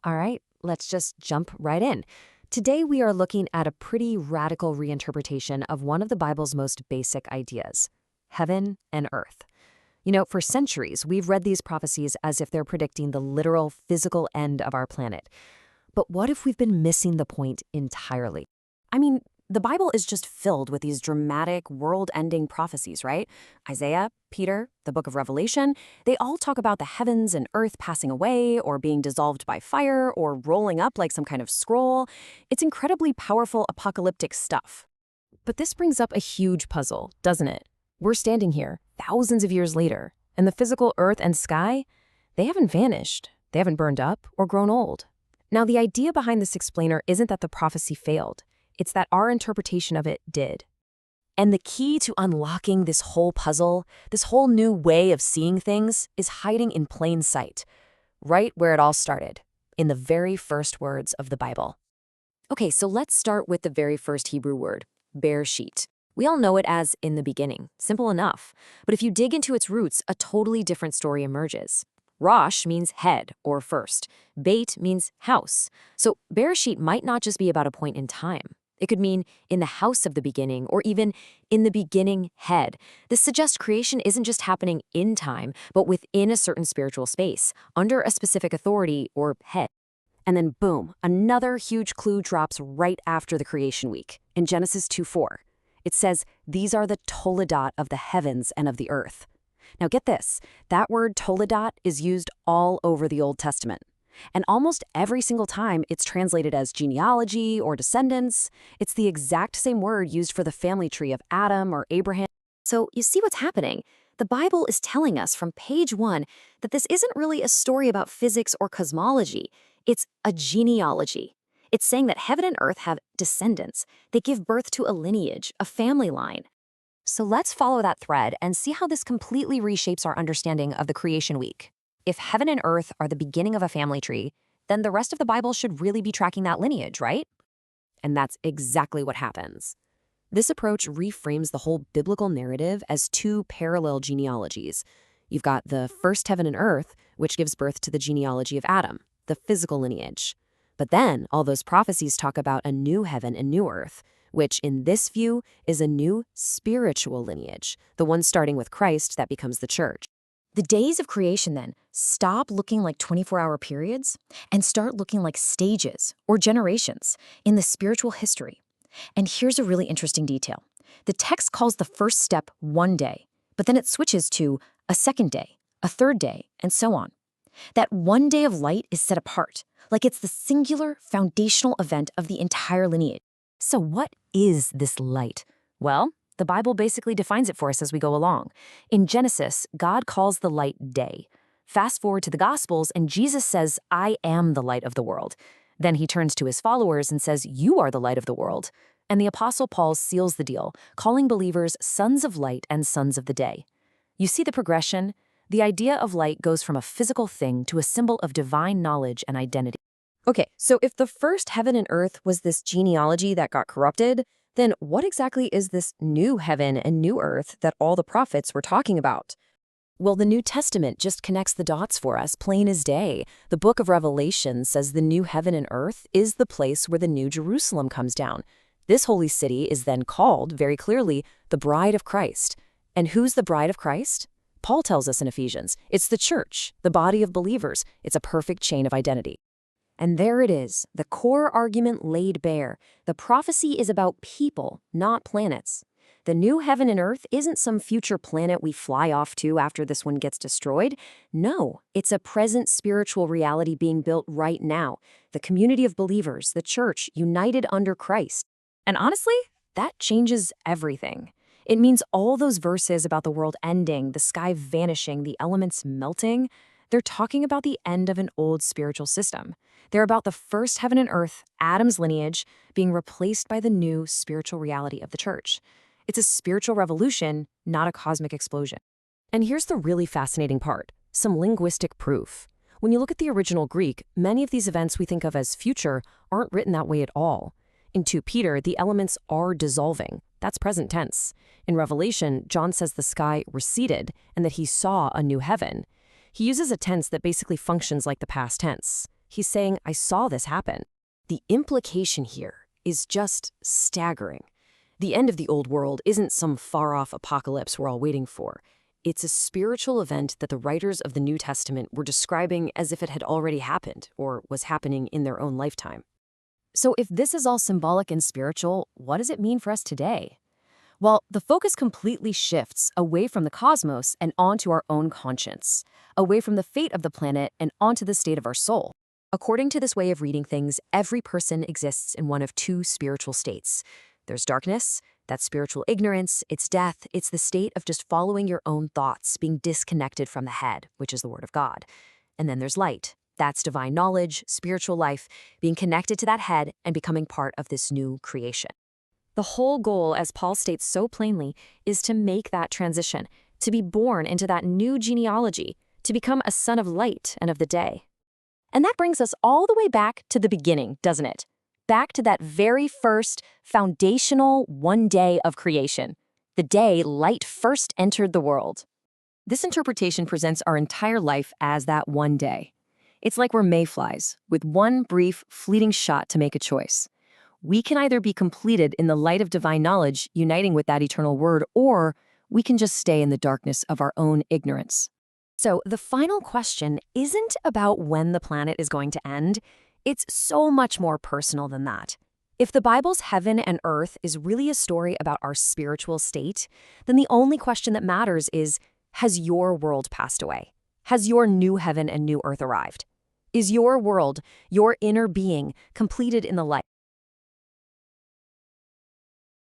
All right, let's just jump right in. Today we are looking at a pretty radical reinterpretation of one of the Bible's most basic ideas, heaven and earth. For centuries, we've read these prophecies as if they're predicting the literal physical end of our planet. But what if we've been missing the point entirely? The Bible is just filled with these dramatic, world-ending prophecies, right? Isaiah, Peter, the book of Revelation, they all talk about the heavens and earth passing away or being dissolved by fire or rolling up like some kind of scroll. It's incredibly powerful apocalyptic stuff. But this brings up a huge puzzle, doesn't it? We're standing here, thousands of years later, and the physical earth and sky, they haven't vanished, they haven't burned up or grown old. Now, the idea behind this explainer isn't that the prophecy failed. It's that our interpretation of it did. And the key to unlocking this whole puzzle, this whole new way of seeing things, is hiding in plain sight, right where it all started, in the very first words of the Bible. Okay, so let's start with the very first Hebrew word, Bereishit. We all know it as in the beginning, simple enough. But if you dig into its roots, a totally different story emerges. Rosh means head or first. Beit means house. So Bereishit might not just be about a point in time. It could mean in the house of the beginning, or even in the beginning head. This suggests creation isn't just happening in time, but within a certain spiritual space, under a specific authority or head. And then boom, another huge clue drops right after the creation week, in Genesis 2:4. It says, "These are the toledot of the heavens and of the earth." Now get this, that word toledot is used all over the Old Testament. And almost every single time it's translated as genealogy or descendants. It's the exact same word used for the family tree of Adam or Abraham. So you see what's happening? The Bible is telling us from page 1 that this isn't really a story about physics or cosmology. It's a genealogy. It's saying that heaven and earth have descendants. They give birth to a lineage, a family line. So let's follow that thread and see how this completely reshapes our understanding of the creation week. If heaven and earth are the beginning of a family tree, then the rest of the Bible should really be tracking that lineage, right? And that's exactly what happens. This approach reframes the whole biblical narrative as two parallel genealogies. You've got the first heaven and earth, which gives birth to the genealogy of Adam, the physical lineage. But then all those prophecies talk about a new heaven and new earth, which in this view is a new spiritual lineage, the one starting with Christ that becomes the church. The days of creation, then, stop looking like 24-hour periods and start looking like stages or generations in the spiritual history. And here's a really interesting detail. The text calls the first step one day, but then it switches to a second day, a third day, and so on. That one day of light is set apart, like it's the singular foundational event of the entire lineage. So what is this light? Well, the Bible basically defines it for us as we go along. In Genesis, God calls the light day. Fast forward to the Gospels, and Jesus says, "I am the light of the world." Then he turns to his followers and says, "You are the light of the world." And the Apostle Paul seals the deal, calling believers sons of light and sons of the day. You see the progression? The idea of light goes from a physical thing to a symbol of divine knowledge and identity. Okay, so if the first heaven and earth was this genealogy that got corrupted, then what exactly is this new heaven and new earth that all the prophets were talking about? Well, the New Testament just connects the dots for us, plain as day. The book of Revelation says the new heaven and earth is the place where the new Jerusalem comes down. This holy city is then called, very clearly, the bride of Christ. And who's the bride of Christ? Paul tells us in Ephesians, it's the church, the body of believers. It's a perfect chain of identity. And there it is, the core argument laid bare. The prophecy is about people, not planets. The new heaven and earth isn't some future planet we fly off to after this one gets destroyed. No, it's a present spiritual reality being built right now. The community of believers, the church, united under Christ. And honestly, that changes everything. It means all those verses about the world ending, the sky vanishing, the elements melting, they're talking about the end of an old spiritual system. They're about the first heaven and earth, Adam's lineage, being replaced by the new spiritual reality of the church. It's a spiritual revolution, not a cosmic explosion. And here's the really fascinating part, some linguistic proof. When you look at the original Greek, many of these events we think of as future aren't written that way at all. In 2 Peter, the elements are dissolving. That's present tense. In Revelation, John says the sky receded and that he saw a new heaven. He uses a tense that basically functions like the past tense. He's saying, I saw this happen. The implication here is just staggering. The end of the old world isn't some far-off apocalypse we're all waiting for. It's a spiritual event that the writers of the New Testament were describing as if it had already happened or was happening in their own lifetime. So if this is all symbolic and spiritual, what does it mean for us today? Well, the focus completely shifts away from the cosmos and onto our own conscience, away from the fate of the planet and onto the state of our soul. According to this way of reading things, every person exists in one of two spiritual states. There's darkness, that's spiritual ignorance, it's death, it's the state of just following your own thoughts, being disconnected from the head, which is the Word of God. And then there's light, that's divine knowledge, spiritual life, being connected to that head and becoming part of this new creation. The whole goal, as Paul states so plainly, is to make that transition, to be born into that new genealogy, to become a son of light and of the day. And that brings us all the way back to the beginning, doesn't it? Back to that very first foundational one day of creation, the day light first entered the world. This interpretation presents our entire life as that one day. It's like we're mayflies, with one brief, fleeting shot to make a choice. We can either be completed in the light of divine knowledge, uniting with that eternal word, or we can just stay in the darkness of our own ignorance. So the final question isn't about when the planet is going to end. It's so much more personal than that. If the Bible's heaven and earth is really a story about our spiritual state, then the only question that matters is, has your world passed away? Has your new heaven and new earth arrived? Is your world, your inner being, completed in the light?